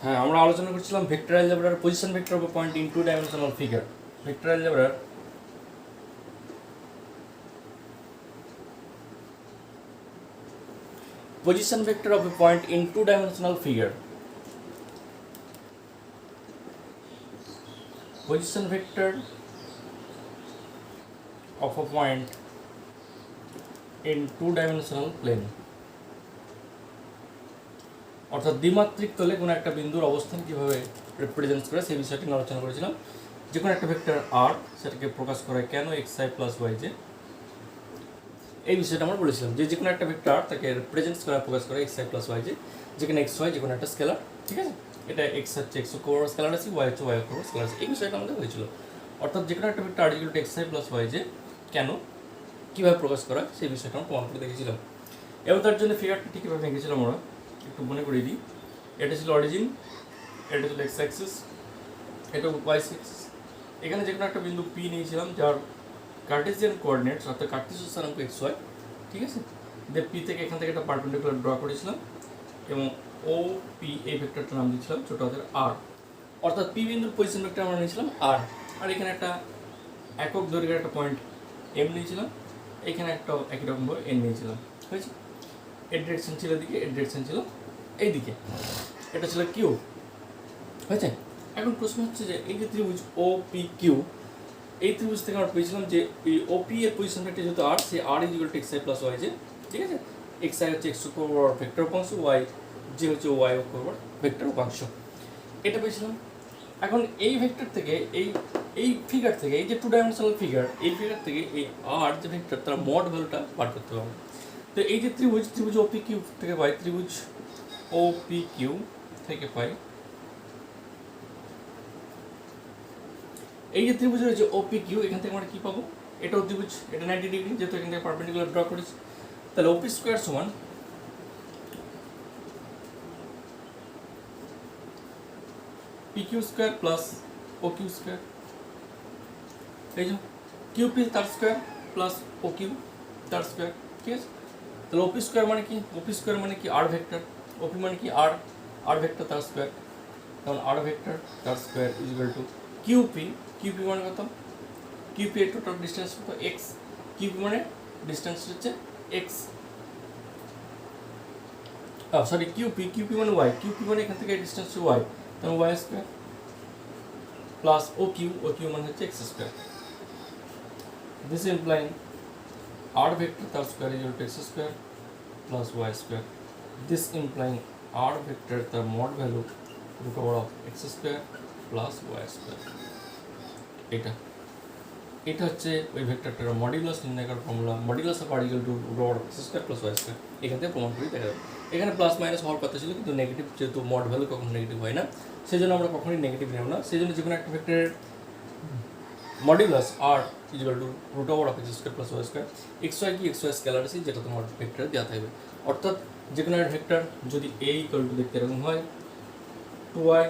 হ্যাঁ, আমরা আলোচনা করছিলাম ভেক্টর অ্যালজেব্রার position vector of point in two dimensional figure. Vector অ্যালজেব্রার position vector of a point in two dimensional figure. Position vector of a point in two dimensional plane, অর্থাৎ দ্বিমাত্রিক তলে কোনো একটা বিন্দুর অবস্থান কিভাবে রিপ্রেজেন্ট করে সেই বিষয়টি নিয়ে আলোচনা করেছিলাম। যে কোনো একটা ভেক্টর আর সেটাকে প্রকাশ করায় কেন x I plus Y j, এই বিষয়টা আমরা বলেছিলাম যে কোনো একটা ভেক্টর তাকে রিপ্রেজেন্ট করা প্রকাশ করে x I plus Y j, যেখানে এক্স ওয়াই যে কোনো একটা স্কেলার, ঠিক আছে। এটা এক্স হচ্ছে এক্স অক্ষ বরাবর স্কেলার আছে, ওয়াই হচ্ছে ওয়াই অক্ষ বরাবর স্কেলার আছে, এই বিষয়টা আমাদের হয়েছিল। অর্থাৎ যে কোনো একটা vector R equal to x I plus Y j কেন কীভাবে প্রকাশ করা সেই বিষয়টা আমরা প্রমাণ করে দেখেছিলাম। এবং তার জন্য ফিগারটা ঠিক কীভাবে ভেঙেছিলাম আমরা একটু মনে করিয়ে দিই। এটা ছিল অরিজিন, এটা ছিল এক্স অ্যাক্সিস, এটা ওয়াই অ্যাক্সিস। এখানে যে কোনো একটা বিন্দু পি নিয়েছিলাম যার কার্টেসিয়ান কোঅর্ডিনেটস অর্থাৎ কার্টেসীয় স্থানাঙ্ক এক্স ওয়াই, ঠিক আছে। দিয়ে পি থেকে এখান থেকে একটা পারপেন্ডিকুলার ড্র করেছিলাম এবং ও পি এই ভেক্টরটার নাম দিয়েছিলাম ছোট হাতের আর। অর্থাৎ পি বিন্দুর পজিশন ভেক্টর আমরা নিয়েছিলাম আর। আর এখানে একটা একক দৈর্ঘ্যের একটা পয়েন্ট এম নিয়েছিলাম, এখানে একটা একই রকমভাবে এন নিয়েছিলাম, হয়েছে। এর ডিরেকশন ছিল এদিকে, এর ডিরেকশন ছিল এইদিকে, এটা ছিল কিউ, হয়েছে। এখন প্রশ্ন হচ্ছে যে এই যে ত্রিভুজ ও পি কিউ, এই ত্রিভুজ থেকে আমরা পেয়েছিলাম যে এই ও পি এর পজিশন ভেক্টর যেহেতু আর, সেই R is equal to x I plus Y J, ঠিক আছে। এক্স আই হচ্ছে এক্স অক্ষ বরাবর ভেক্টর উপাংশ, ওয়াই যে হচ্ছে ওয়াই অক্ষ বরাবর ভেক্টর উপাংশ, এটা পেয়েছিলাম। এখন এই ভেক্টর থেকে এই ফিগার থেকে, এই যে টু ডাইমেনশনাল ফিগার, এই ফিগার থেকে এই আর যে ভেক্টর তার মড ভ্যালুটা বার করতে হবে। তো এই যে ত্রিভুজ ও পি কিউ থেকে পাই, ত্রিভুজ ও পি কিউ থেকে পাই, এই যে ত্রিভুজ রয়েছে ও পি কিউ, এখান থেকে আমরা কী পাবো? এটাও ত্রিভুজ, এটা 90 ডিগ্রি, যেহেতু এখান থেকে পারপেন্ডিকুলার ড্র করেছি। তাহলে ও পি স্কোয়ার সমান P Q square plus O Q square, এই যে কিউ পি তার স্কোয়ার প্লাস ও কিউ তার স্কোয়ার, ঠিক আছে। তাহলে ওপি স্কোয়ার মানে কি? ওপি স্কোয়ার মানে কি আর ভেক্টর, ওপি মানে কি আর, আর ভেক্টর তার স্কোয়ার, তখন আর ভেক্টর তার square is equal to QP. QP মানে কত? কিউপি এর টোটাল ডিস্টেন্স কত? এক্স। কিউপি মানে ডিস্টেন্স হচ্ছে এক্স, সরি কিউপি, কিউপি মানে ওয়াই, কিউপি মানে এখান থেকে ডিস্টেন্স হচ্ছে ওয়াই, তখন y square plus O Q মানে হচ্ছে x square. This implying r vector তার square is equal to x square plus y square. This implying r vector তার mod value root over of x square plus y square. এটা হচ্ছে ওই ভেক্টরটার modulus নির্ণয় করার formula, modulus of r equal to root over of x square plus y square. এখান থেকে প্রমাণ করি দেখা যাবে। এখানে প্লাস মাইনাস হওয়ার কথা ছিল, কিন্তু নেগেটিভ, যেহেতু মড ভ্যালু কখনো নেগেটিভ হয় না, সেই জন্য আমরা কখনোই নেগেটিভ নেব না। সেই জন্য যে কোনো একটা ভেক্টরের modulus r is equal to root over of x square plus y square. X y কি? এক্স ওয়াই স্কেলার আছে, যেটা তোমার ভেক্টরে দেওয়া থাকবে। অর্থাৎ যে কোনো একটা ভেক্টর যদি এ ইকুয়াল টু দেখতে এরকম হয় 2y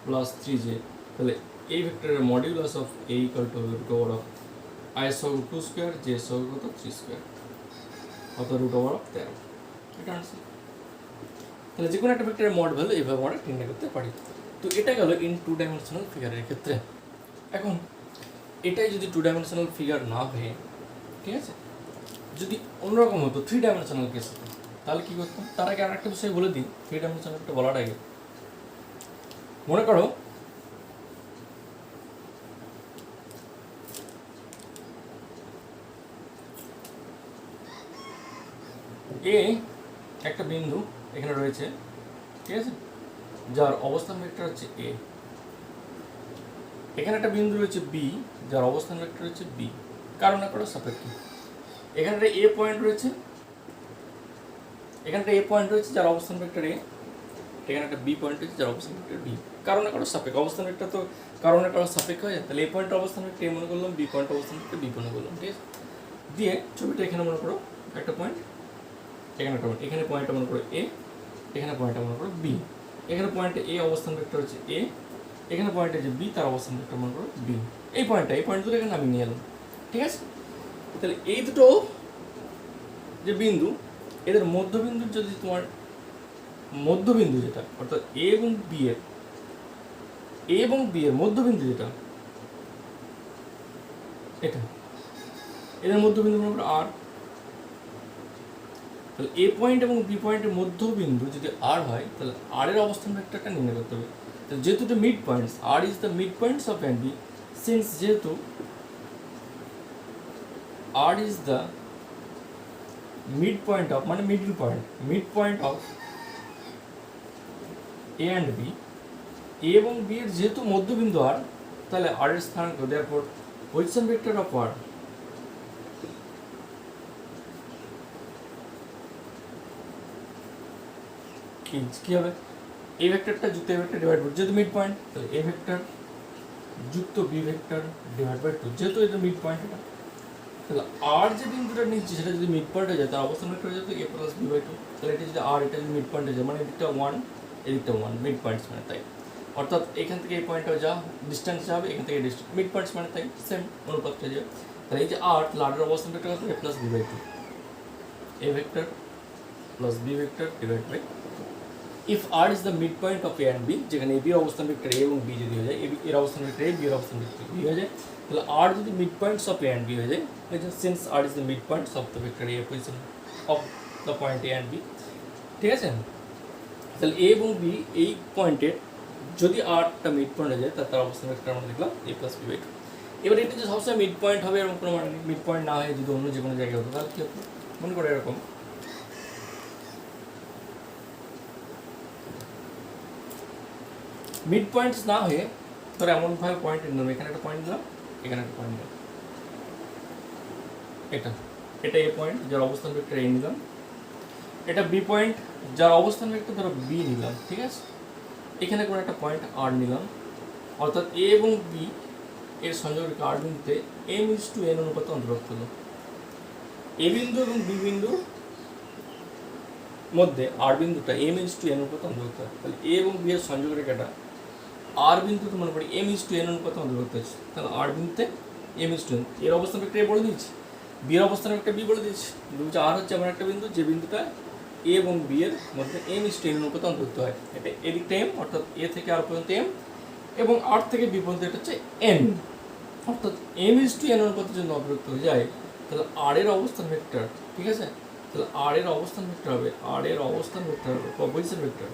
প্লাস 3j, তাহলে এই ভেক্টরের modulus of a equal to root over of i সহগ 2 স্কোয়ার, জে সহগ কত 3 স্কোয়ার, অত রুট ওভার অফ 13। এটা আনসার। তাহলে যে কোনো একটা ভেক্টরের মড ভ্যালু এইভাবে আমরা নির্ণয় করতে পারি। তো এটা গেল ইন টু ডাইমেনশনাল ফিগারের ক্ষেত্রে। এখন এটাই যদি টু ডাইমেনশনাল ফিগার না হয়ে, ঠিক আছে, যদি অন্যরকম হতো থ্রি ডাইমেনশনাল কেস হতো, তাহলে কী করতাম? তার আগে আর একটা বিষয় বলে দিই, থ্রি ডাইমেনশনালটা বলার আগে মনে করো এ একটা বিন্দু এখানে রয়েছে, ঠিক আছে, যার অবস্থান ভেক্টর হচ্ছে এ। এখানে একটা বিন্দু রয়েছে বি, যার অবস্থান ভেক্টর হচ্ছে বি, কারণ না কারো সাপেক্ষে। এখানে একটা এ পয়েন্ট রয়েছে, এখানে একটা এ পয়েন্ট রয়েছে যার অবস্থান ভেক্টর এ, এখানে একটা বি পয়েন্ট রয়েছে যার অবস্থান ভেক্টর বি, কারণ না কারো সাপেক্ষে। অবস্থান ভেক্টর তো কারণ না কারো সাপেক্ষে হয়, তাহলে এ পয়েন্টের অবস্থান ভেক্টর এ মনে করলাম, বি পয়েন্টের অবস্থান ভেক্টর বি মনে করলাম, ঠিক আছে। দিয়ে ছবিটা এখানে মনে করো একটা পয়েন্ট, এখানে একটা পয়েন্ট, এখানে পয়েন্টটা মনে করো এ, এখানে পয়েন্টটা মনে করো বি। এখানে পয়েন্টে এ অবস্থান ভেক্টর হচ্ছে এ, এখানে পয়েন্টে যে বি তার অবস্থান ভেক্টর মনে করো বি। এই পয়েন্ট দুটো এখানে আমি নিয়ে এলাম, ঠিক আছে। তাহলে এই দুটো যে বিন্দু, এদের মধ্যবিন্দুর যদি তোমার মধ্যবিন্দু যেটা, অর্থাৎ এ এবং বি এর মধ্যবিন্দু যেটা, এটা এদের মধ্যবিন্দু মনে করো আর। তাহলে এ পয়েন্ট এবং বি পয়েন্টের মধ্যবিন্দু যদি আর হয়, তাহলে আর এর অবস্থান ভেক্টরটা নির্ণয় করতে হবে। তাহলে যেহেতু এটা mid points, R is the mid points of and B, since যেহেতু R is the mid point of, মানে middle point, mid point of A and B, A এবং বি এর যেহেতু মধ্যবিন্দু আর, তাহলে আর এর স্থানাঙ্ক, দেয়ারফর পজিশন ভেক্টর অফ আর কি হবে, এ ভেক্টরটা যুক্ত এ ভেক্টর ডিভাইড বাই, যেহেতু মিড পয়েন্ট তাহলে এ ভেক্টর যুক্ত বি ভেক্টর ডিভাইড বাই 2, যেহেতু এটা মিড পয়েন্ট। এটা তাহলে আর যে বিন্দুটা নিচ্ছে সেটা যদি মিড পয়েন্টে যায়, তার অবস্থান ভেক্টর হয়ে যেত এ প্লাস বি বাই 2। তাহলে এটা যদি আর, এটা যদি মিড পয়েন্টে যায়, মানে এদিকটা 1 এদিকটা 1, মিড পয়েন্টস মানে তাই। অর্থাৎ এখান থেকে এই পয়েন্টটা যা ডিস্টেন্স যাবে, এখান থেকে ডিস্টেন্স, মিড পয়েন্টস মানে তাই সেম অনুপাতটা যাবে। তাহলে এই যে আর, তাহলে আর এর অবস্থান ভেক্টর কত, A plus B by 2, A vector plus B vector divide by. If R is the mid point of A and B, যেখানে এ বি অবস্থান ভেক্টর এ এবং বি যদি হয়ে যায়, এর অবস্থান ভেক্টর এ, বি এর অবস্থান ভেক্টর বি হয়ে যায়, তাহলে আর যদি mid points of A and b হয়ে যায়, since r is the mid points of the vector a position of the point a and b, ঠিক আছে। তাহলে এ এবং বি এই পয়েন্টের যদি আরটা মিড পয়েন্ট হয়ে যায়, তার অবস্থান ভেক্টর আমরা দেখলাম এ প্লাস বি বাই 2। এবার এটা যে সবসময় মিড পয়েন্ট হবে এরকম কোনো মানে নেই। মিড পয়েন্ট না হয়ে যদি অন্য যে কোনো জায়গায় হতো, তাহলে কী হতো, মনে করে এরকম মিড পয়েন্টস না হয়ে ধর এমনভাবে পয়েন্ট নিলাম, এখানে একটা পয়েন্ট দিলাম, এখানে একটা পয়েন্ট দিলাম, এটা এ পয়েন্ট যার অবস্থান ভেক্টর এ নিলাম, এটা বি পয়েন্ট যার অবস্থান ভেক্টর ধরো বি নিলাম, ঠিক আছে। এখানে কোনো একটা পয়েন্ট আর নিলাম, অর্থাৎ এ এবং বি এর সংযোগকে আর বিন্দুতে m:n অনুপাতে অন্তর্ভুক্ত হলো। এ বিন্দু এবং বি বিন্দুর মধ্যে আর বিন্দুটা m:n অনুপাতে অন্তর্ভুক্ত হয়। তাহলে এ এবং বি এর সংযোগ রেখাটা আর বিন্দুতে মনে করি m:n অনুপাতে অন্তর্ভুক্ত হচ্ছে। তাহলে আর বিন্দুতে m:n, এর অবস্থান ভেক্টর এ বলে দিয়েছি, বি এর অবস্থান ভেক্টর বি বলে দিয়েছি। আর হচ্ছে এমন একটা বিন্দু যে বিন্দুটা এ এবং বি এর মধ্যে m:n অনুপাতে অন্তর্ভুক্ত হয়। এটা এদিকটা m, অর্থাৎ এ থেকে আর পর্যন্ত m, এবং আর থেকে বি পর্যন্ত এটা হচ্ছে n, অর্থাৎ m:n অনুপাতে যদি অন্তর্ভুক্ত হয়ে যায়, তাহলে আর এর অবস্থান ভেক্টর, ঠিক আছে, তাহলে আর এর অবস্থান ভেক্টর হবে, আর এর অবস্থান ভেক্টর হবে পজিশন ভেক্টর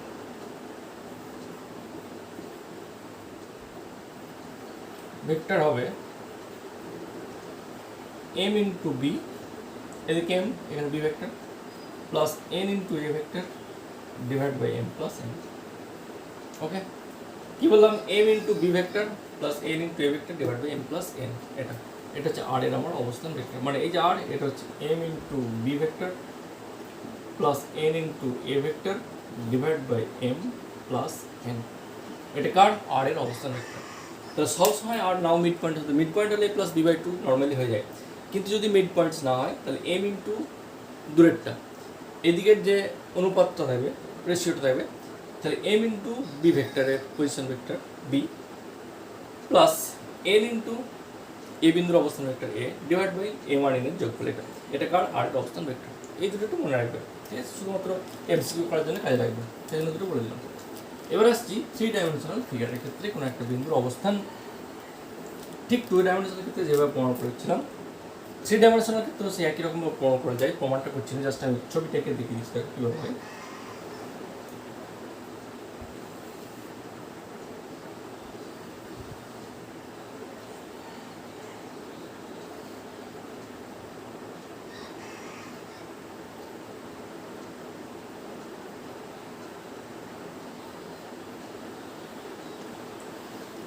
ভেক্টর হবে m ইন্টু বি, এদিকে m, এখানে b vector, plus n into a vector divide by m plus n। Okay, কি বললাম, m into b vector plus n into a vector divide by m plus n। এটা হচ্ছে আর এর আমার অবস্থান vector, মানে এই যে আর, এটা হচ্ছে m into b vector plus n into a vector divide by m plus n। এটা কার, আর এর অবস্থান ভেক্টর। তাহলে সবসময় আর নাও মিড পয়েন্ট হতে, মিড পয়েন্ট হলে প্লাস বি বাই 2 নর্মালি হয়ে যায়, কিন্তু যদি মিড পয়েন্টস না হয়, তাহলে m ইন্টু দূরেরটা, এদিকের যে অনুপাতটা থাকবে, রেশিওটা থাকবে, তাহলে m ইন্টু বি ভেক্টরের position vector B plus n into A বিন্দুর অবস্থান vector A divide by m আর n এর যোগফল। এটা কার, আর এর অবস্থান ভেক্টর। এই দুটো একটু মনে রাখবে, ঠিক আছে, শুধুমাত্র এমসিকিউ করার জন্য কাজে লাগবে, সেই জন্য দুটো বলে দিলাম। এবার আসছি 3 ডাইমেনশনাল ফিগারের ক্ষেত্রে কোনো একটা বিন্দুর অবস্থান ঠিক 2 ডাইমেনশনাল ক্ষেত্রে যেভাবে প্রমাণ করেছিলাম, 3 ডাইমেনশনাল ক্ষেত্রে সেই একই রকম প্রমাণ করা যায়। প্রমাণটা করছি না, জাস্ট আমি ছবিটাকে দেখিয়ে দিচ্ছি কীভাবে হয়।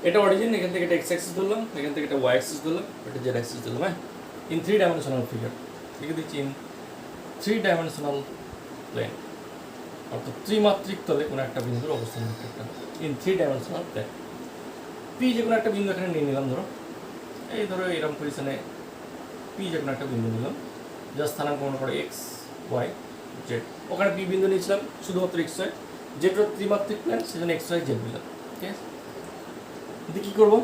এটা অরিজিন, এখান থেকে এটা এক্স অ্যাক্সিস ধরলাম, এখান থেকে এটা ওয়াই অ্যাক্সিস ধরলাম, এটা জেড অ্যাক্সিস ধরলাম। হ্যাঁ, ইন 3 ডাইমেনশনাল ফিগার লিখে দিচ্ছি, ইন 3 ডাইমেনশনাল প্লেন, অর্থাৎ ত্রিমাত্রিক তলে কোনো একটা বিন্দুর অবস্থান ভেক্টরটা ইন 3 ডাইমেনশনাল প্লেন। পি যে কোনো একটা বিন্দু এখানে নিয়ে নিলাম, ধরো এই ধরো এরকম পজিশনে পি যে কোনো একটা বিন্দু নিলাম, যার স্থানাঙ্ক মনে করে এক্স ওয়াই জেড। ওখানে পি বিন্দু নিয়েছিলাম শুধুমাত্র এক্স ওয়াই, যেটা ত্রিমাত্রিক প্লেন সেজন্য এক্স ওয়াই জেড নিলাম, ঠিক আছে। কিন্তু কী করবো,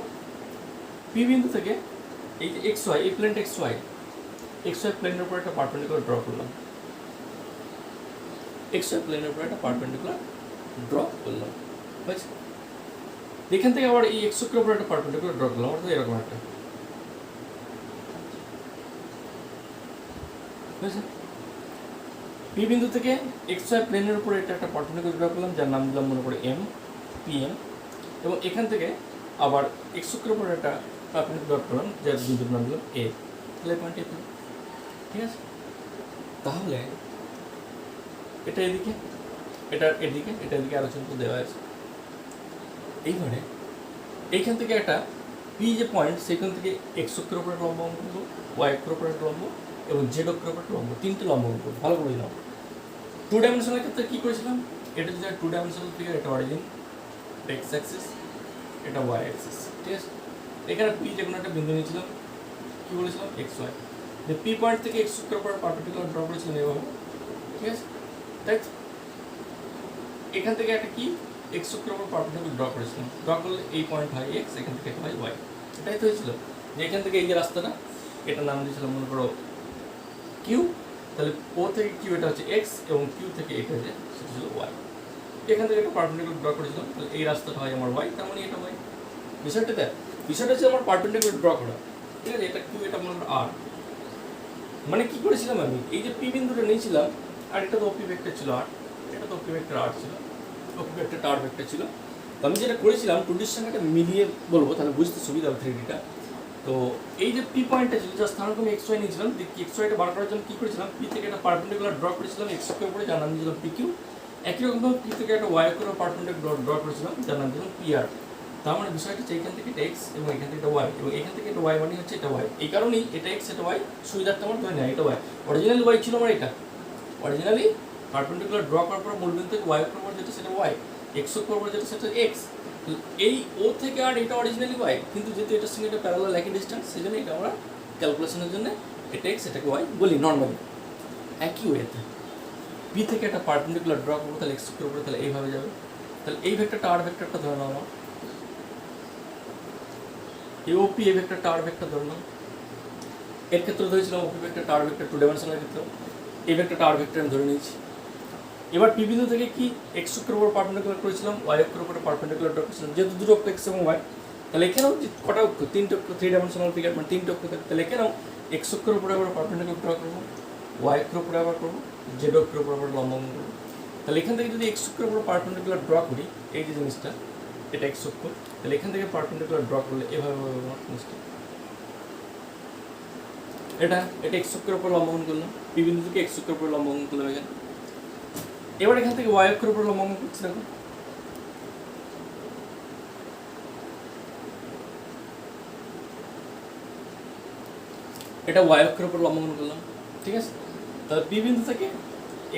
পি বিন্দু থেকে এই যে এক্স ওয়াই, এই প্লেনটা এক্স ওয়াই প্লেনের উপর একটা পারপেন্ডিকুলার ড্র করলাম, এক্স ওয়াই প্লেনের উপর একটা পারপেন্ডিকুলার ড্র করলাম, বুঝছি। এখান থেকে আবার এই এক্স অক্ষের উপর একটা পারপেন্ডিকুলার ড্র করলাম, অর্থাৎ এরকম একটা, বুঝছি। পি বিন্দু থেকে এক্স ওয়াই প্লেনের উপরে এটা একটা পারপেন্ডিকুলার ড্র করলাম, যার নাম দিলাম মনে করে এম, পি এম। এবং এখান থেকে আবার এক্স অক্ষের উপর একটা পারপেন্ডিকুলার ড্র করলাম, যার বিন্দুর নাম দিলাম এ। তাহলে পয়েন্ট এ, ঠিক আছে। তাহলে এটা এদিকে, এটা এদিকে, এটা এদিকে আলোচনা তো দেওয়া আছে। এইবারে এইখান থেকে একটা পি যে পয়েন্ট, সেখান থেকে এক্স অক্ষের উপরে একটা লম্ব অঙ্কন করবো, ওয়াই অক্ষের উপরে একটা লম্ব এবং জেড অক্ষের উপরে একটা লম্ব, তিনটে লম্ব অঙ্কন করবো। ভালো করে দিলাম। টু ডাইমেনশনাল ক্ষেত্রে কী করেছিলাম, এটা যদি টু ডাইমেনশনাল ফিগার, এটা অরিজিন, এটা এক্স অ্যাক্সিস, এটা ওয়াই অ্যাক্সিস, ঠিক আছে। এখানে পি যে কোনো একটা বিন্দু নিয়েছিলাম, কী বলেছিলাম, এক্স ওয়াই। যে পি পয়েন্ট থেকে এক্স অক্ষের উপরে পারপেন্ডিকুলার ড্র করেছিলাম এভাবে, ঠিক আছে। তাই এখান থেকে একটা কি এক্স অক্ষের উপর পারপেন্ডিকুলার ড্র করেছিলাম, ড্র করলে এই পয়েন্ট হয় এক্স, এখান থেকে হয় ওয়াই। এটাই তো হয়েছিল যে এখান থেকে এই যে রাস্তাটা, এটার নাম দিয়েছিলাম মনে করো কিউ। তাহলে ও থেকে কিউ এটা হচ্ছে এক্স এবং কিউ থেকে এটা যে সেটা ছিল ওয়াই। এখান থেকে একটা পারপেন্ডিকুলার ড্র করেছিলাম, তাহলে এই রাস্তাটা হয় আমার ওয়াই, তার মানে এটা ওয়াই। বিষয়টা হচ্ছে আমার পারপেন্ডিকুলার ড্র করা, ঠিক আছে। এটা কিউ, এটা মনে করো আর। মানে কি করেছিলাম আমি, এই যে পি বিন্দুটা নিয়েছিলাম, আর এটা তো ওপি ভেক্টর ছিল আর, এটা তো ওপি ভেক্টর আর ছিল, ওপি ভেক্টর আর ভেক্টর ছিল। তো আমি যেটা করেছিলাম টুডির সঙ্গে একটা মিলিয়ে বলবো, তাহলে বুঝতে সুবিধা হবে 3Dটা। তো এই যে পি পয়েন্টটা ছিল, যার স্থানাঙ্ক আমি এক্স ওয়াই নিয়েছিলাম, এক্স ওয়াইটা বার করার জন্য কী করেছিলাম, পি থেকে একটা পারপেন্ডিকুলার ড্র করেছিলাম এক্স অক্ষের উপরে, যার নাম দিয়েছিলাম পি কিউ। একই রকমভাবে পি থেকে একটা ওয়াই অক্ষের পারপেন্ডিকুলার ড্র করেছিলাম, যার নাম দিয়েছিলাম পি আর। তার মানে বিষয়টা হচ্ছে এখান থেকে এটা এক্স এবং এখান থেকে এটা ওয়াই, এবং এখান থেকে এটা ওয়াই মানে হচ্ছে এটা ওয়াই। এই কারণেই এটা এক্স, এটা ওয়াই, সুবিধার্থে আমার ধরে নেয় এটা ওয়াই। অরিজিনালি ওয়াই ছিল আমার এটা, অরিজিনালি পারপেন্ডিকুলার ড্র করার পর মূল বিন্দু থেকে ওয়াই অক্ষের উপর যেটা সেটা ওয়াই, এক্স অক্ষের উপর যেটা সেটা এক্স। এই ও থেকে আর এটা অরিজিনালি ওয়াই, কিন্তু যেহেতু এটার সঙ্গে এটা প্যারালাল একই ডিস্টেন্স, সেই জন্য এটা আমরা ক্যালকুলেশনের জন্য এটা এক্স, এটাকে ওয়াই বলি নর্মালি। একই ওয়েতে পি থেকে একটা পারপেন্ডিকুলার ড্র করবো, তাহলে এক্স অক্ষের উপরে, তাহলে এইভাবে যাবে। তাহলে এই ভেক্টরটা আর ভেক্টরটা ধরে নাও আমার, এই ওপি এই ভেক্টরটা আর ভেক্টর ধরে নাও। এর ক্ষেত্রে ধরেছিলাম ওপি ভেক্টরটা আর ভেক্টর, টু ডাইমেনশনাল ক্ষেত্রে এই ভেক্টরটা আর ভেক্টর আমি ধরে নিয়েছি। এবার পি বিন্দু থেকে কি এক্স অক্ষের উপর পারপেন্ডিকুলার করেছিলাম, ওয়াই অক্ষের উপরে পারপেন্ডিকুলার ড্র করেছিলাম, যেহেতু দুটো অক্ষ এক্স এবং ওয়াই, তাহলে এখানেও কটা অক্ষ, তিনটে অক্ষ, 3 ডাইমেনশনাল ফিগার, মানে তিনটে অক্ষ থাকে। তাহলে এখানেও এক্স অক্ষের উপরে আবার পারপেন্ডিকুলার ড্র করবো, ওয়াই অক্ষের উপরে আবার করবো, জেড অক্ষের উপর আবার লম্ব অঙ্কন করবো। তাহলে এখান থেকে যদি এক্স অক্ষের উপর পারপেন্ডিকুলার ড্র করি, এই যে জিনিসটা, এটা এক্স অক্ষ, তাহলে এখান থেকে পারপেন্ডিকুলার ড্র করলে এভাবে জিনিসটা, এটা এক্স অক্ষের উপর লম্ব অঙ্কন করলাম, পি বিন্দু থেকে এক্স অক্ষের উপর লম্ব অঙ্কন করলাম এখানে। এবার এখান থেকে ওয়াই অক্ষের উপর লম্ব অঙ্কন করছি, দেখো এটা ওয়াই অক্ষের উপর লম্ব অঙ্কন করলাম, ঠিক আছে। তাহলে পি বিন্দু থেকে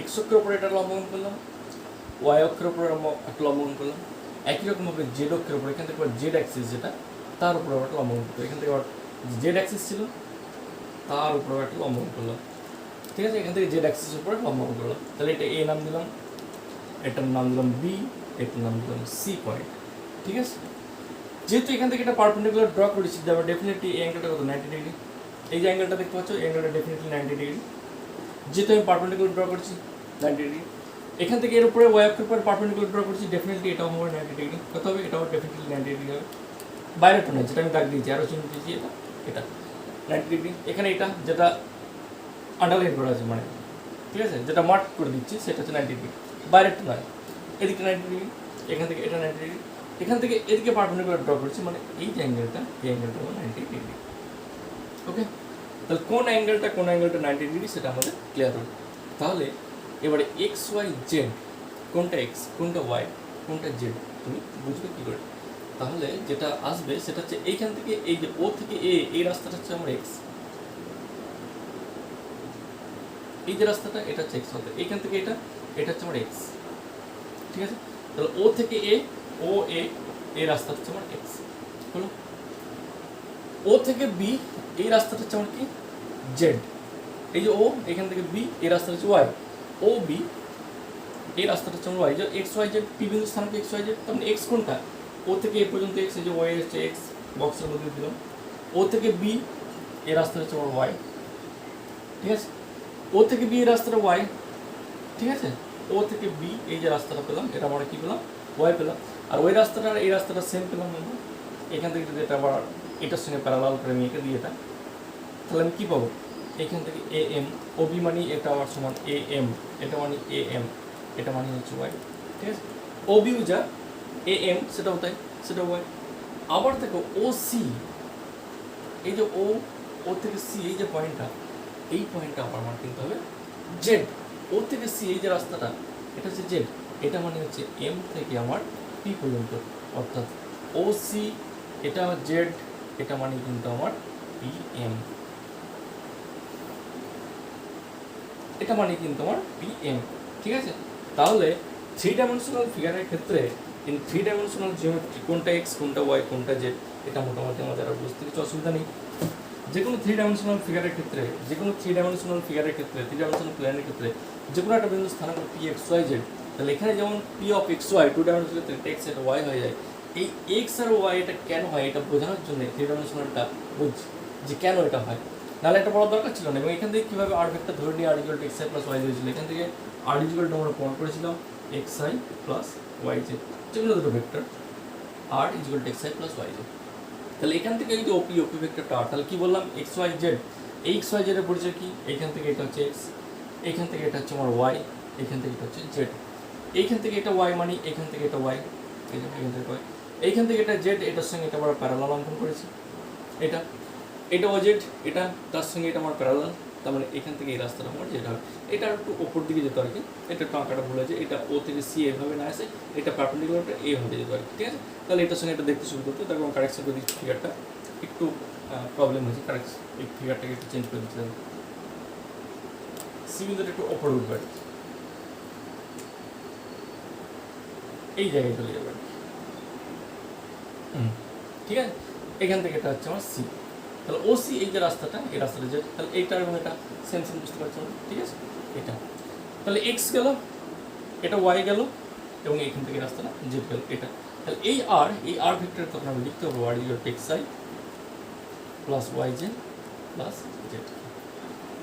এক্স অক্ষের উপর এটা লম্ব অঙ্কন করলাম, ওয়াই অক্ষের উপর একটা লম্ব অঙ্কন করলাম। একই রকমভাবে জেড অক্ষের উপর, এখান থেকে জেড অ্যাক্সিস যেটা, তার উপর একটা লম্ব অঙ্কন করলাম। এখান থেকে আবার জেড অ্যাক্সিস ছিল, তার উপর একটা লম্ব অঙ্কন করলাম, ঠিক আছে। এখান থেকে জেড অ্যাক্সিসের উপরে লম্ব অঙ্কন করলাম। তাহলে এটা এ নাম দিলাম, এটার নাম দিলাম বি, এটার নাম দিলাম সি পয়েন্ট, ঠিক আছে। যেহেতু এখান থেকে একটা পারপেন্ডিকুলার ড্র করেছি, তারপর ডেফিনেটলি এই অ্যাঙ্গেলটা কত, 90 ডিগ্রি। এই যে অ্যাঙ্গেলটা দেখতে পাচ্ছ, এই অ্যাঙ্গেলটা ডেফিনেটলি 90 ডিগ্রি, যেহেতু আমি পারপেন্ডিকুলার ড্র করছি 90 ডিগ্রি। এখান থেকে এর উপরে ওয়াই অক্ষের উপর পারপেন্ডিকুলার ড্র করছি, ডেফিনেটলি এটাও হবে 90 ডিগ্রি। কত হবে, এটাও ডেফিনেটলি 90 ডিগ্রি হবে। বাইরেটা নয়, যেটা আমি দাগ দিয়েছি, আরও চিহ্ন দিয়েছি, এটা 90 ডিগ্রি। এখানে এটা যেটা আন্ডারলাইন করা আছে, মানে ঠিক আছে, যেটা মার্ক করে দিচ্ছি সেটা হচ্ছে 90 ডিগ্রি, বাইরেটা নয়। এদিকে 90 ডিগ্রি, এখান থেকে এটা 90 ডিগ্রি, এখান থেকে এদিকে পারপেন্ডিকুলার ড্র করছি, মানে এই যে অ্যাঙ্গেলটা, এই অ্যাঙ্গেলটা হলো 90 ডিগ্রি। ওকে, তাহলে কোন অ্যাঙ্গেলটা 90 ডিগ্রি সেটা আমাদের ক্লিয়ার হবে। তাহলে এবারে এক্স ওয়াই জেড, কোনটা এক্স, কোনটা ওয়াই, কোনটা জেড, তুমি বুঝবে কী করে? তাহলে যেটা আসবে সেটা হচ্ছে এইখান থেকে এই যে ও থেকে এ, এই রাস্তাটা হচ্ছে আমার এক্স, এই যে রাস্তাটা এটা হচ্ছে এক্স, হতে এইখান থেকে এটা হচ্ছে আমার এক্স, ঠিক আছে। তাহলে ও থেকে এ, ও এ, এই রাস্তা হচ্ছে আমার এক্স হলো। ও থেকে বি, এই রাস্তাটা হচ্ছে আমার কি, জেড। এই যে ও, এখান থেকে বি, এই রাস্তাটা হচ্ছে ওয়াই। ও বি, এই রাস্তাটা হচ্ছে আমার ওয়াই। যে এক্স ওয়াই জেড, পি বিন্দু স্থানাঙ্ক এক্স ওয়াই জেড, তার এক্স কোনটা, ও থেকে এ পর্যন্ত এক্স, এই যে ওয়াই হচ্ছে এক্স, বক্সের মধ্যে দিলাম। ও থেকে বি, এই রাস্তাটা হচ্ছে আমার ওয়াই, ঠিক আছে। ও থেকে বি, এই রাস্তাটা ওয়াই, ঠিক আছে। ও থেকে বি এই যে রাস্তাটা পেলাম, এটা আমরা কী পেলাম, ওয়াই পেলাম। আর ওই রাস্তাটা এই রাস্তাটা সেম পেলাম আমরা। এখান থেকে যদি এটা আবার এটার সঙ্গে প্যারালাল করে আমি এঁকে দিই এটা, তাহলে আমি কী পাবো, এখান থেকে এ এম, ও বি মানে এটা আবার সমান এ এম, এটা মানে এ এম, এটা মানে হচ্ছে ওয়াই। ঠিক আছে, ও বিও যা এ এম সেটাও তাই, সেটা ওয়াই। আবার দেখো ও সি, এই যে ও ও থেকে সি এই যে পয়েন্টটা, এই পয়েন্টটা আবার আমার কিন্তু হবে জেড। ও থেকে সি এই যে রাস্তাটা, এটা হচ্ছে জেড, এটা মানে হচ্ছে এম থেকে আমার পি পর্যন্ত, অর্থাৎ ও সি এটা জেড, এটা মানে কিন্তু আমার পি এম, এটা মানে কিন্তু আমার পি এম। ঠিক আছে, তাহলে থ্রি ডাইমেনশনাল ফিগারের ক্ষেত্রে ইন থ্রি ডাইমেনশনাল জিওমেট্রি কোনটা এক্স কোনটা ওয়াই কোনটা জেড, এটা মোটামুটি আমাদের আর বুঝতে কিছু অসুবিধা নেই। যে কোনো থ্রি ডাইমেনশনাল ফিগারের ক্ষেত্রে, যে কোনো থ্রি ডাইমেনশনাল ফিগারের ক্ষেত্রে, থ্রি ডাইমেনশনাল প্ল্যানের ক্ষেত্রে যে কোনো একটা বিন্দু স্থানাঙ্ক পি এক্স ওয়াই জেড, তাহলে এখানে যেমন p of x y two dimensional ক্ষেত্রে এক্স এটা ওয়াই হয়ে যায়। এই এক্স আর ওয়াই এটা কেন হয় এটা বোঝানোর জন্য থ্রি ডাইমেনশনালটা বুঝছি যে কেন এটা হয়, নাহলে একটা বড় দরকার ছিল না। এবং এখান থেকে কীভাবে আর ভেক্টর ধরে নিয়ে R equal to x I plus Y হয়েছিল, এখান থেকে আর ইকুয়াল টু আমরা প্রমাণ করেছিলাম X I plus Y Z, যেগুলো দুটো vector R equal to x I plus Y Z. তাহলে এখান থেকে যদি ওপি ওপি ভেক্টরটা আর, তাহলে কী বললাম এক্স ওয়াই জেড, এই এক্স ওয়াই জেডের পরিচয় কি, এইখান থেকে এটা হচ্ছে এক্স, এইখান থেকে এটা হচ্ছে আমার ওয়াই, এইখান থেকে এটা হচ্ছে জেড, এইখান থেকে এটা ওয়াই মানে এইখান থেকে এটা ওয়াই, এইখান থেকে ওয়াই, এইখান থেকে এটা জেড, এটার সঙ্গে এটা আমরা প্যারালাল অঙ্কন করেছি, এটা এটা ও জেড, এটা তার সঙ্গে এটা আমার প্যারালাল, তার মানে এখান থেকে এই রাস্তাটা আমার যেটা হবে, এটা একটু ওপর দিকে যেত আর কি, এটা একটু আঁকাটা ভুল হয়েছে, এটা ও থেকে সি এভাবে না আসে, এটা পারপেন্ডিকুলারটা এইভাবে যেত আর কি। ঠিক আছে, তাহলে এটার সঙ্গে এটা দেখতে শুরু করতে, তারপর কারেকশন করে দিচ্ছি ফিগারটা, একটু প্রবলেম হয়েছে, কারেকশন এই ফিগারটাকে একটু চেঞ্জ করে দিচ্ছি, সি বিন্দুটা একটু ওপরে উঠবে আর কি, এই জায়গায় চলে যাবে আর কি। ঠিক আছে, এখান থেকে এটা হচ্ছে আমার সি, তাহলে ও সি এই যে রাস্তাটা, এই রাস্তাটা যে, তাহলে এইটা এবং এটা সেম সেম বুঝতে পারছো, ঠিক আছে। এটা তাহলে এক্স গেল, এটা ওয়াই গেল, এবং এইখান থেকে রাস্তাটা জেড গেল, এটা। তাহলে এই আর ভেক্টরের তখন আমি লিখতে পারবো R equal to x I plus Y J plus Z.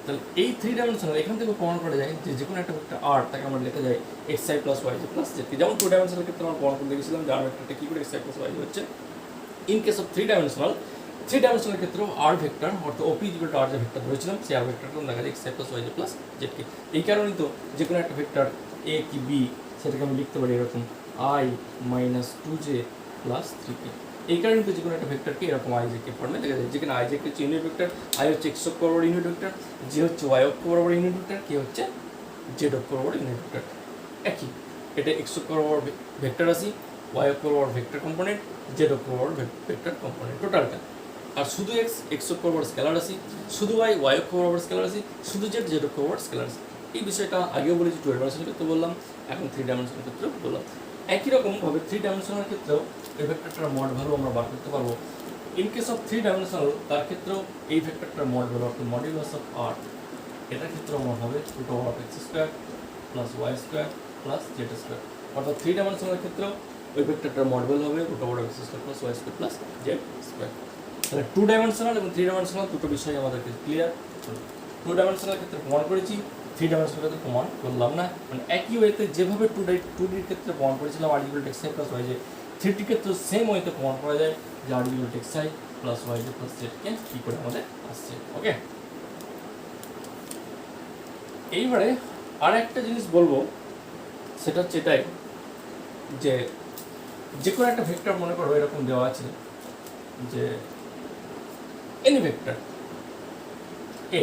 তাহলে এই থ্রি ডাইমেনশনাল এখান থেকে প্রমাণ করা যায় যে কোনো একটা ভেক্টর আর তাকে আমরা লেখা যায় x I plus Y J plus z. যেমন টু ডাইমেনশনাল ক্ষেত্রে আমরা প্রমাণ করে দেখেছিলাম যে আর ভেক্টরটা কী করে x I plus Y J হচ্ছে। In case of three dimensional ক্ষেত্রেও আর ভেক্টর অর্থাৎ ওপি ইকুয়াল টু আর যে ভেক্টর ধরেছিলাম সেই আর ভেক্টরটা দেখা যায় x I plus Y J plus জেডকে। এই কারণেই তো যে কোনো একটা ভেক্টর এ কি বি সেটাকে আমি লিখতে পারি এরকম I minus two J plus three K. এই কারণে তো যে কোনো একটা ভেক্টরকে এরকম আই জে কে ফর্মে দেখা যায়, যেখানে আই জে কে হচ্ছে ইউনিট ভেক্টর, আই হচ্ছে এক্স অক্ষ বরাবর ইউনিট ভেক্টর, জি হচ্ছে ওয়াই অক্ষ বরাবর ইউনিট ভেক্টর, কে হচ্ছে জেড অক্ষ বরাবর ইউনিট ভেক্টর। একই, এটা এক্স অক্ষ বরাবর ভেক্টর রাশি, ওয়াই অক্ষ বরাবর ভেক্টর কম্পোনেন্ট, জেড অক্ষ বরাবর ভেক্টর কম্পোনেন্ট টোটালটা। আর শুধু এক্স অক্ষ বরাবর স্কেলার রাশি, শুধু ওয়াই অক্ষ বরাবর স্কেলার রাশি, শুধু জেড অক্ষ বরাবর স্কেলার রাশি। এই বিষয়টা আগেও বলেছি, টু ডাইমেনশনাল ক্ষেত্রে বললাম, এখন থ্রি ডাইমেনশনাল ক্ষেত্রেও বললাম। একই রকমভাবে থ্রি ডাইমেনশনাল ক্ষেত্রেও এই ভেক্টরটার মড ভ্যালু আমরা বার করতে পারবো। In case of three dimensional তার ক্ষেত্রেও এই ভেক্টরটার মড ভ্যালু অর্থাৎ মডিউলাস অফ আর, এটার ক্ষেত্রেও মড হবে root over of x square plus y square plus z square. অর্থাৎ থ্রি ডাইমেনশনাল ক্ষেত্রেও ওই ভেক্টরটার মড ভ্যালু হবে root over of x square plus y square plus z square. তাহলে টু ডাইমেনশনাল এবং থ্রি ডাইমেনশনাল দুটো বিষয় আমাদেরকে ক্লিয়ার। টু ডাইমেনশনাল ক্ষেত্রে প্রমাণ করেছি, থ্রি ডাইমেনশনাল ক্ষেত্রে প্রমাণ করলাম না। মানে একই ওয়েতে যেভাবে টু ডির ক্ষেত্রে প্রমাণ করেছিলাম R equal to x I plus Y J, থ্রিটির ক্ষেত্রে সেম ওয়েতে প্রমাণ করা যায় যে R equal to x I plus Y J plus জেডকে কী করে আমাদের আসছে। ওকে, এইবারে আর একটা জিনিস বলবো, সেটা হচ্ছে এটাই যে কোনো একটা ভেক্টর মনে করো এরকম দেওয়া আছে যে এনি ভেক্টর এ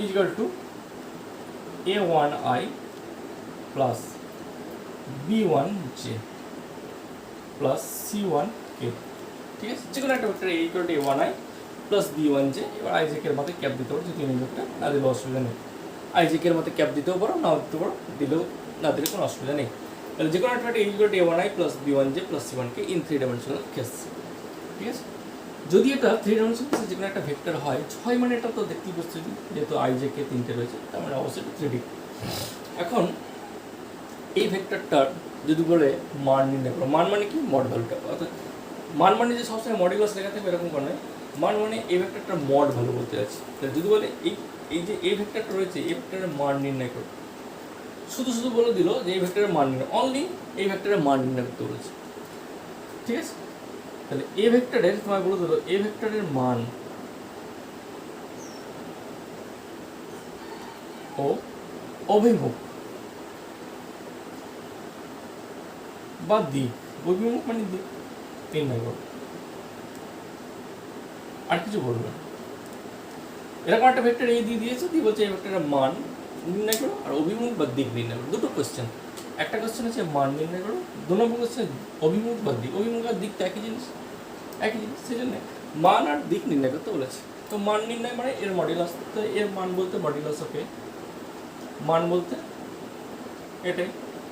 equal two a1i plus b1j plus c1k। ঠিক আছে, যে কোনো একটা vector a equal to a1i plus b1j। এবার আইজেকের মধ্যে ক্যাপ দিতে পারো, যদি ভেক্টর না দিলে অসুবিধা নেই। আইজেকের মধ্যে ক্যাপ দিতেও পারো, নাও দিতে পারো, দিলেও না দিলে কোনো অসুবিধা নেই। তাহলে যে কোনো একটা a equal to a1i plus b1j plus c1k in three dimensional case. ঠিক আছে, যদি এটা থ্রি ডাইমেনশনাল কেসে যে কোনো একটা ভেক্টর হয়, ছয় মানে এটা তো দেখতেই বুঝতে, যেহেতু আইজেকে তিনটে রয়েছে তার মানে অবশ্যই থ্রি ডি। এখন এই ভেক্টরটার যদি বলে মান নির্ণয় করো, মান মানে কি মড ভ্যালুটা, অর্থাৎ মান মানে যে সবসময় মডিউলাস লেখা থাকবে এরকম করে নয়, মান মানে এই ভেক্টরটার মড ভ্যালু বলতে যাচ্ছি। তাহলে যদি বলে এই যে এই ভেক্টরটা রয়েছে এই ভেক্টরের মান নির্ণয় করো, শুধু শুধু বলে দিল যে এই ভেক্টরের মান নির্ণয়, অনলি এই ভেক্টরের মান নির্ণয় করতে বলেছে। ঠিক আছে, তাহলে এ ভেক্টরের তোমায় বলে দিল এ ভেক্টরের মান ও অভিমুখ বা দিক, অভিমুখ মানে দিক নির্ণয় করো, আর কিছু বলবে না। এরকম একটা ভেক্টর এ দিয়ে দিয়েছে, দিয়ে বলছে এই ভেক্টরের মান নির্ণয় করো আর অভিমুখ বা দিক নির্ণয় করো। দুটো কোশ্চেন, একটা কোশ্চেন হচ্ছে মান নির্ণয় করো, 2 নম্বর কোশ্চেন অভিমুখ বা দিক। অভিমুখ আর দিক তো একই জিনিস, সেই জন্য মান আর দিক নির্ণয় করতে বলেছে। তো মান নির্ণয় মানে এর মডুলাস, তো এর মান বলতে মডুলাস অফ এ, মান বলতে এটাই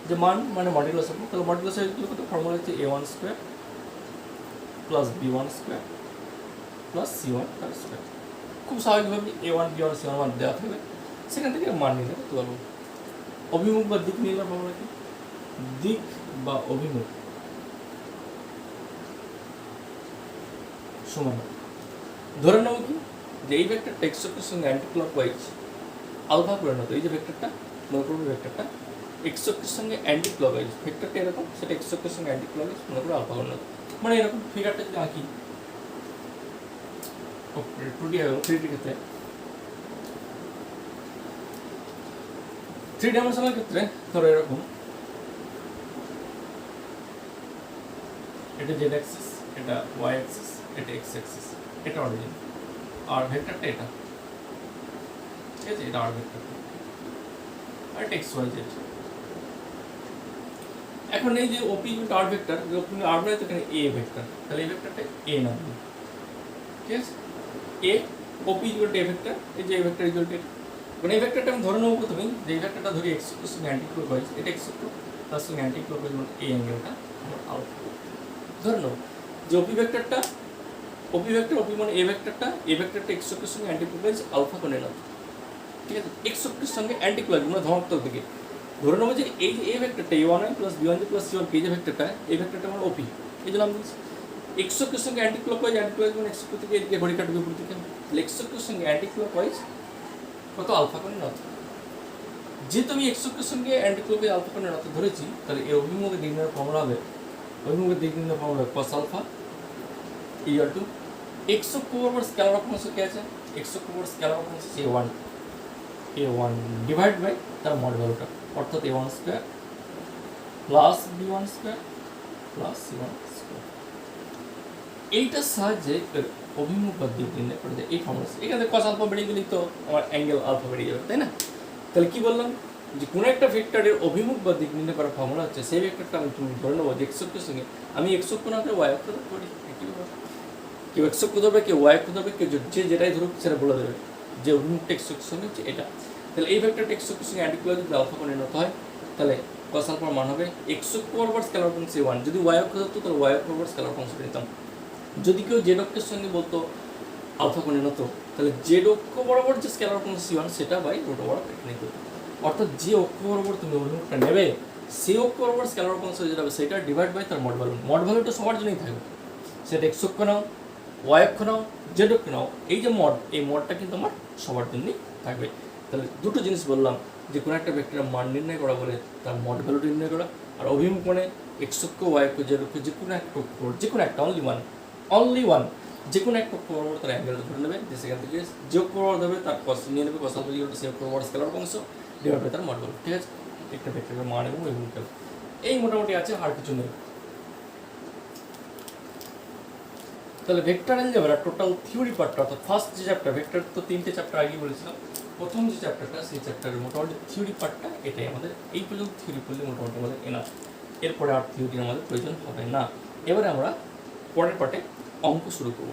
যে মান মানে মডুলাস অফ, তাহলে মডুলাস অফ কত, ফর্মুলা হচ্ছে a1 square plus b1 square plus c1 তার স্কোয়ার। খুব স্বাভাবিকভাবে a1 b1 c1 মান দেওয়া থাকবে, সেখান থেকে মান নির্ণয় করতে পারবো। অভিমুখ বা দিক নির্ণয় ফর্মুলা কি, দিক বা অভিমুখ সমান ধরে নেব কি যে এই ভেক্টরটা এক্স অক্ষের সঙ্গে অ্যান্টি ক্লকওয়াইজ আলফা পরিণত। এই যে ভেক্টরটা মনে করবো, ভেক্টরটা এক্স অক্ষের সঙ্গে অ্যান্টি ক্লকওয়াইজ, ভেক্টরটা এরকম, সেটা এক্স অক্ষের সঙ্গে অ্যান্টি ক্লকওয়াইজ মনে করবো আলফা পরিণত। মানে এরকম ফিগারটা যদি আঁকি 2D এবং 3D ক্ষেত্রে, 3 ডাইমেনশনাল ক্ষেত্রে ধরো এরকম, এটা জেড অ্যাক্সিস, এটা ওয়াই অ্যাক্সিস, এটা এক্স অ্যাক্সিস, এটা অরিজিন, আর ভেক্টরটা এটা, ঠিক আছে, এটা আর ভেক্টরটা, আর এটা এক্স ওয়াই জেড। এখন এই যে ওপি আর ভেক্টর, ওপি আর মানে তো এখানে এ ভেক্টর, তাহলে এই ভেক্টরটা এ নাম, ঠিক আছে, এ ওপি ইকুয়াল টু এ ভেক্টর, এই যে এ ভেক্টর ইকুয়াল টু, মানে এই ভেক্টরটা আমি ধরে নেবো প্রথমে যে এই ভেক্টরটা ধরি এক্স অক্ষের সঙ্গে অ্যান্টি ক্লকওয়াইজ, এটা এক্স অক্ষ তার সঙ্গে অ্যান্টি ক্লকওয়াইজ, মানে এই অ্যাঙ্গেলটা আমার আলফা। ধরে নেবো যে ওপি ভেক্টরটা, ওপি ভেক্টর, ওপি মানে এ ভেক্টরটা, এ ভেক্টরটা এক্স অক্ষের সঙ্গে অ্যান্টি ক্লকওয়াইজ আলফা কোণে নাও, ঠিক আছে, এক্স অক্ষের সঙ্গে অ্যান্টি ক্লকওয়াইজ মানে ধনাত্মক দিকে। ধরে নেবো যে এই যে এ ভেক্টরটা a1i plus b1j plus c1, এই যে ভেক্টরটা, এই ভেক্টরটা আমার ওপি, এই জন্য আমি বলছি এক্স অক্ষের সঙ্গে অ্যান্টি ক্লকওয়াইজ, অ্যান্টি ক্লকওয়াইজ মানে এক্স অক্ষ থেকে এদিকে ঘড়ি কাটবে উপর দিকে, এক্স অক্ষের সঙ্গে অ্যান্টি ক্লকওয়াইজ কত আলফা কোণে নাও। যেহেতু আমি এক্স অক্ষের সঙ্গে অ্যান্টি ক্লকওয়াইজ আলফা কোণে নাও ধরেছি, তাহলে এই অভিমুখের দিক নির্ণয়ের ফর্মুলা হবে, অভিমুখের দিক নির্ণয়ের ফর্মুলা হবে cos alpha equal to x অক্ষ বরাবর স্কেলার অক্ষাংশ কি আছে, এক্স অক্ষ বরাবর স্কেলার অক্ষাংশ a1 ডিভাইড বাই তার মড ভ্যালুটা, অর্থাৎ a1 square plus b1 square plus c1 square. এইটার সাহায্যে অভিমুখ বা দিক নির্ণয় করে দেয় এই ফর্মুলা। এখানে cos আলফা বেরিয়ে গেলেই তো আমার অ্যাঙ্গেল আলফা বেরিয়ে যাবে, তাই না? তাহলে কি বললাম যে কোনো একটা ভেক্টরের অভিমুখ বা দিক নির্ণয় করার ফর্মুলা হচ্ছে, সেই ভেক্টরটা আমি তুমি ধরে নেবো যে এক্স অক্ষের সঙ্গে, আমি এক্স অক্ষ না করে ওয়াই অক্ষ করি, কেউ এক্স অক্ষ ধরবে, কেউ ওয়াই অক্ষ ধরবে, কেউ যে যেটাই ধরুক সেটা বলে দেবে যে অভিমুখটা এক্স অক্ষের সঙ্গে হচ্ছে এটা। তাহলে এই ভেক্টরটা এক্স অক্ষের সঙ্গে অ্যান্টি ক্লকওয়াইজ যদি আলফা কোণে নিতে হয়, তাহলে cos আলফার মান হবে এক্স অক্ষ বরাবর স্কেলার ফাংশন c1, যদি ওয়াই অক্ষ ধরতো তাহলে ওয়াই অক্ষ বরাবর স্কেলার ফাংশন নিতাম। যদি কেউ জেড অক্ষের সঙ্গে বলতো আলফা কোণে নিত, তাহলে জেড অক্ষ বরাবর যে স্কেলার ফাংশন c1 সেটা বাই রুট ওভার এটা নিতে হতো। অর্থাৎ যে অক্ষ বরাবর তুমি অভিমুখটা নেবে, সেই অক্ষ বরাবর স্কেলার ফাংশন যেটা হবে সেটা ডিভাইড বাই তার মড ভ্যালু। মড ভ্যালুটা সবার জন্যই থাকবে, সেটা এক্স অক্ষ নাও, ওয়াই অক্ষ নাও, জেড অক্ষ নাও, এই যে মড, এই মডটা কিন্তু আমার সবার জন্যই থাকবে। তাহলে দুটো জিনিস বললাম, যে কোনো একটা ভেক্টরের মান নির্ণয় করা বলে তার মড ভ্যালু নির্ণয় করা, আর অভিমুখ মানে এক্স অক্ষ, ওয়াই অক্ষ, জেড অক্ষ, যে কোনো একটা অক্ষ, যে কোনো একটা অনলি ওয়ান, যে কোনো একটা অক্ষ বরাবর তার অ্যাঙ্গেলটা ধরে নেবে, যে সেখান থেকে যে অক্ষ বরাবর ধরবে তার কস নিয়ে নেবে, কস আলফা ইকুয়াল টু সেই অক্ষ বরাবর স্কেলার ফাংশ ডিভাইড বাই তার মড ভ্যালু, ঠিক আছে, একটা ভেক্টরের মান এবং অভিমুখ। এই মোটামুটি আছে, আর কিছু নেই। তাহলে ভেক্টর অ্যালজেব্রা টোটাল থিওরি পার্টটা, অর্থাৎ ফার্স্ট যে চ্যাপ্টার, ভেক্টর তো 3টে চ্যাপ্টার আগে বলেছিলাম, প্রথম যে চ্যাপ্টারটা সেই চ্যাপ্টারের মোটামুটি থিওরি পার্টটা এটাই আমাদের, এই পর্যন্ত থিওরি পড়লে মোটামুটি আমাদের এনাফ, এরপরে আর থিওরি আমাদের প্রয়োজন হবে না। এবারে আমরা পরের পার্টে অঙ্ক শুরু করব।